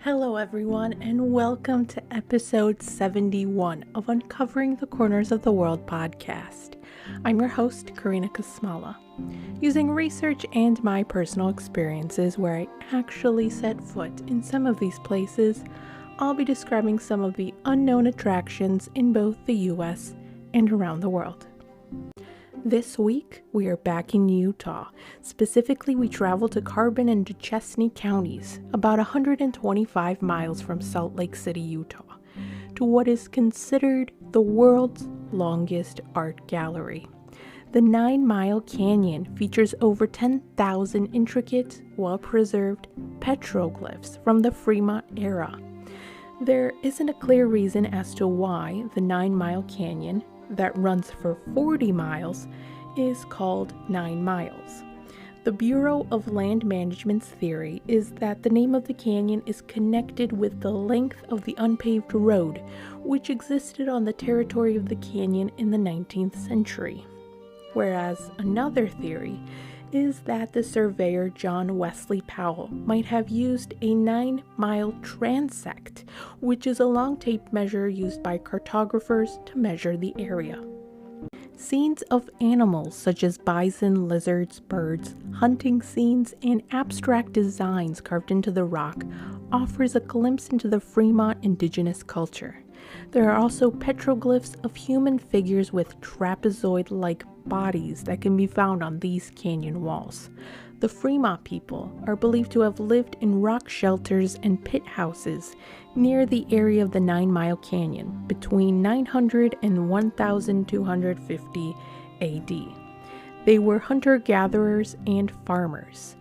Hello everyone, and welcome to episode 71 of Uncovering the Corners of the World podcast. I'm your host, Karina Kasmala. Using research and my personal experiences where I actually set foot in some of these places, I'll be describing some of the unknown attractions in both the US and around the world. This week, we are back in Utah. Specifically, we travel to Carbon and Duchesne counties, about 125 miles from Salt Lake City, Utah, to what is considered the world's longest art gallery. The 9-mile canyon features over 10,000 intricate, well-preserved petroglyphs from the Fremont era. There isn't a clear reason as to why the 9-mile canyon, that runs for 40 miles, is called 9 miles. The Bureau of Land Management's theory is that the name of the canyon is connected with the length of the unpaved road, which existed on the territory of the canyon in the 19th century. Whereas another theory is that the surveyor John Wesley Powell might have used a 9-mile transect, which is a long tape measure used by cartographers to measure the area. Scenes of animals such as bison, lizards, birds, hunting scenes, and abstract designs carved into the rock offers a glimpse into the Fremont indigenous culture. There are also petroglyphs of human figures with trapezoid-like bodies that can be found on these canyon walls. The Fremont people are believed to have lived in rock shelters and pit houses near the area of the 9-mile canyon between 900 and 1250 AD. They were hunter-gatherers and farmers.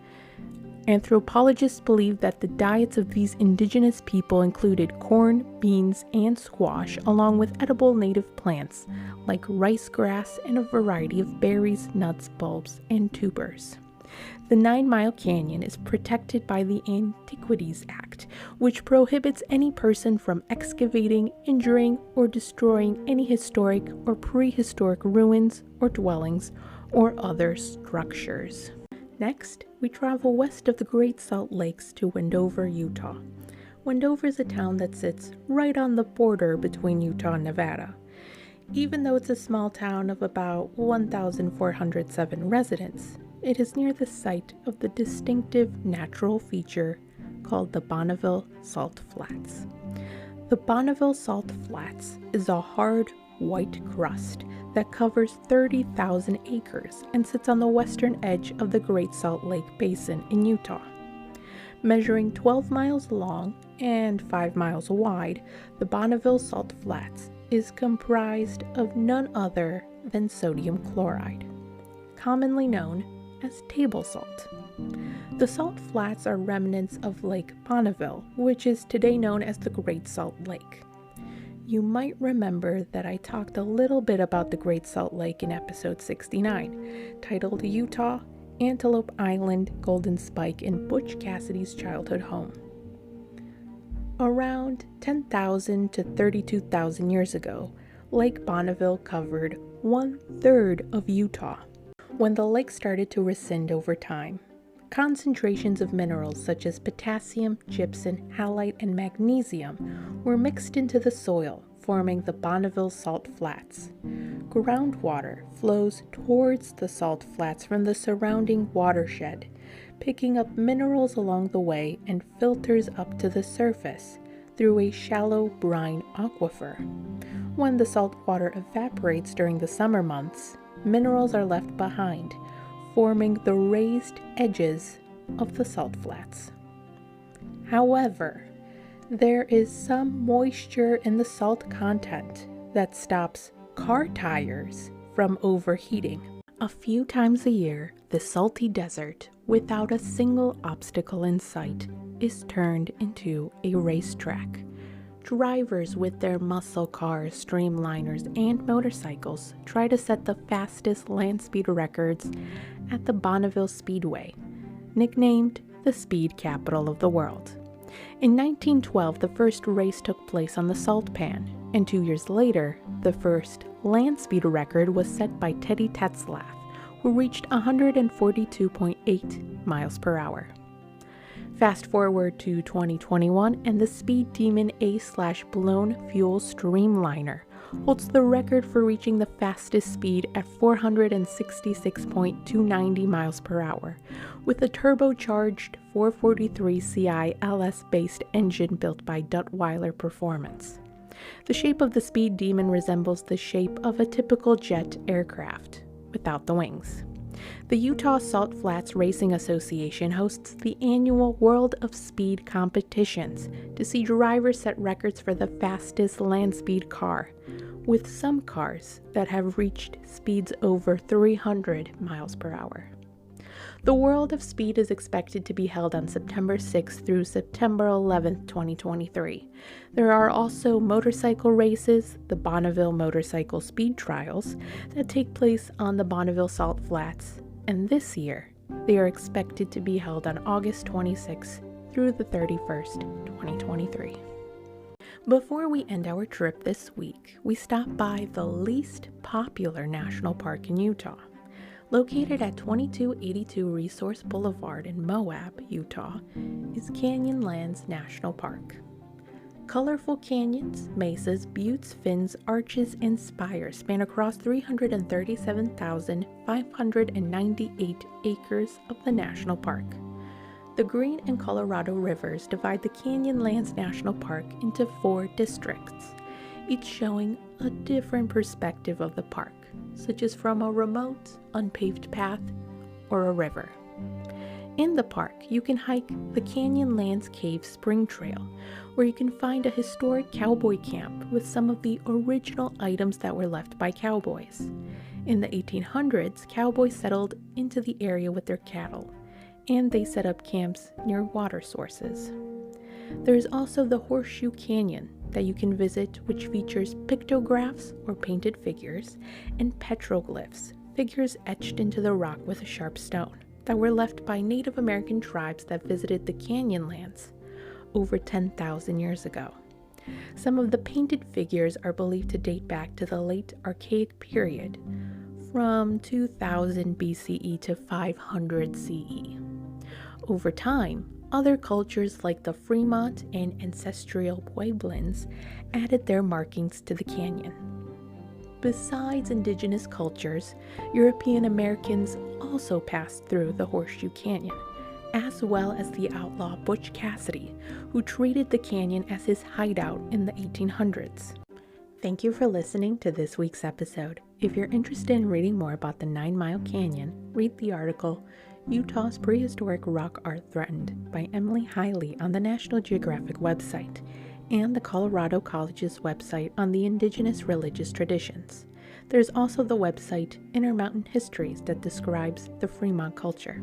Anthropologists believe that the diets of these indigenous people included corn, beans, and squash, along with edible native plants like rice grass and a variety of berries, nuts, bulbs, and tubers. The 9-mile canyon is protected by the Antiquities Act, which prohibits any person from excavating, injuring, or destroying any historic or prehistoric ruins or dwellings or other structures. Next, we travel west of the Great Salt Lakes to Wendover, Utah. Wendover is a town that sits right on the border between Utah and Nevada. Even though it's a small town of about 1,407 residents, it is near the site of the distinctive natural feature called the Bonneville Salt Flats. The Bonneville Salt Flats is a hard, white crust that covers 30,000 acres and sits on the western edge of the Great Salt Lake Basin in Utah. Measuring 12 miles long and 5 miles wide, the Bonneville Salt Flats is comprised of none other than sodium chloride, commonly known as table salt. The salt flats are remnants of Lake Bonneville, which is today known as the Great Salt Lake. You might remember that I talked a little bit about the Great Salt Lake in episode 69, titled Utah, Antelope Island, Golden Spike, and Butch Cassidy's Childhood Home. Around 10,000 to 32,000 years ago, Lake Bonneville covered 1/3 of Utah. When the lake started to rescind over time, concentrations of minerals such as potassium, gypsum, halite, and magnesium were mixed into the soil, forming the Bonneville Salt Flats. Groundwater flows towards the salt flats from the surrounding watershed, picking up minerals along the way and filters up to the surface through a shallow brine aquifer. When the salt water evaporates during the summer months, minerals are left behind, forming the raised edges of the salt flats. However, there is some moisture in the salt content that stops car tires from overheating. A few times a year, the salty desert, without a single obstacle in sight, is turned into a racetrack. Drivers with their muscle cars, streamliners, and motorcycles try to set the fastest land speed records at the Bonneville Speedway, nicknamed the speed capital of the world. In 1912, the first race took place on the Salt Pan, and 2 years later, the first land speed record was set by Teddy Tetzlaff, who reached 142.8 miles per hour. Fast forward to 2021, and the Speed Demon A/Blown Fuel Streamliner holds the record for reaching the fastest speed at 466.290 miles per hour, with a turbocharged 443 CI LS-based engine built by Duttweiler Performance. The shape of the Speed Demon resembles the shape of a typical jet aircraft, without the wings. The Utah Salt Flats Racing Association hosts the annual World of Speed competitions to see drivers set records for the fastest land speed car, with some cars that have reached speeds over 300 miles per hour. The World of Speed is expected to be held on September 6th through September 11th, 2023. There are also motorcycle races, the Bonneville Motorcycle Speed Trials, that take place on the Bonneville Salt Flats, and this year they are expected to be held on August 26th through the 31st, 2023. Before we end our trip this week, we stop by the least popular national park in Utah. Located at 2282 Resource Boulevard in Moab, Utah, is Canyonlands National Park. Colorful canyons, mesas, buttes, fins, arches, and spires span across 337,598 acres of the national park. The Green and Colorado rivers divide the Canyonlands National Park into 4 districts, each showing a different perspective of the park, such as from a remote, unpaved path or a river. In the park, you can hike the Canyonlands Cave Spring Trail, where you can find a historic cowboy camp with some of the original items that were left by cowboys. In the 1800s, cowboys settled into the area with their cattle, and they set up camps near water sources. There is also the Horseshoe Canyon that you can visit, which features pictographs or painted figures and petroglyphs, figures etched into the rock with a sharp stone, that were left by Native American tribes that visited the Canyonlands over 10,000 years ago. Some of the painted figures are believed to date back to the late Archaic period, from 2000 BCE to 500 CE. Over time, other cultures like the Fremont and ancestral Pueblans added their markings to the canyon. Besides indigenous cultures, European Americans also passed through the Horseshoe Canyon, as well as the outlaw Butch Cassidy, who treated the canyon as his hideout in the 1800s. Thank you for listening to this week's episode. If you're interested in reading more about the 9 Mile Canyon, read the article Utah's Prehistoric Rock Art Threatened by Emily Hiley on the National Geographic website, and the Colorado College's website on the indigenous religious traditions. There's also the website Intermountain Histories that describes the Fremont culture.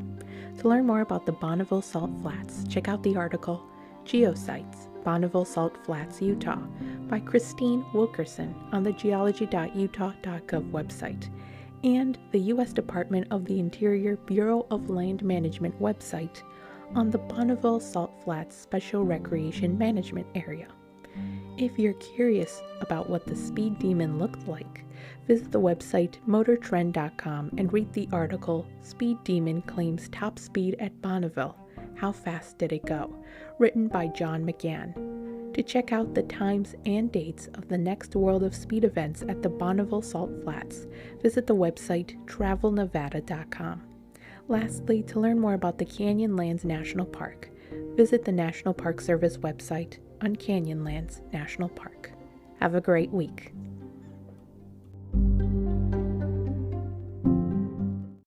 To learn more about the Bonneville Salt Flats, check out the article Geosites, Bonneville Salt Flats, Utah by Christine Wilkerson on the geology.utah.gov website, and the U.S. Department of the Interior Bureau of Land Management website on the Bonneville Salt Flats Special Recreation Management Area. If you're curious about what the Speed Demon looked like, visit the website motortrend.com and read the article Speed Demon Claims Top Speed at Bonneville, How Fast Did It Go?, written by John McGann. To check out the times and dates of the next World of Speed events at the Bonneville Salt Flats, visit the website travelnevada.com. Lastly, to learn more about the Canyonlands National Park, visit the National Park Service website on Canyonlands National Park. Have a great week.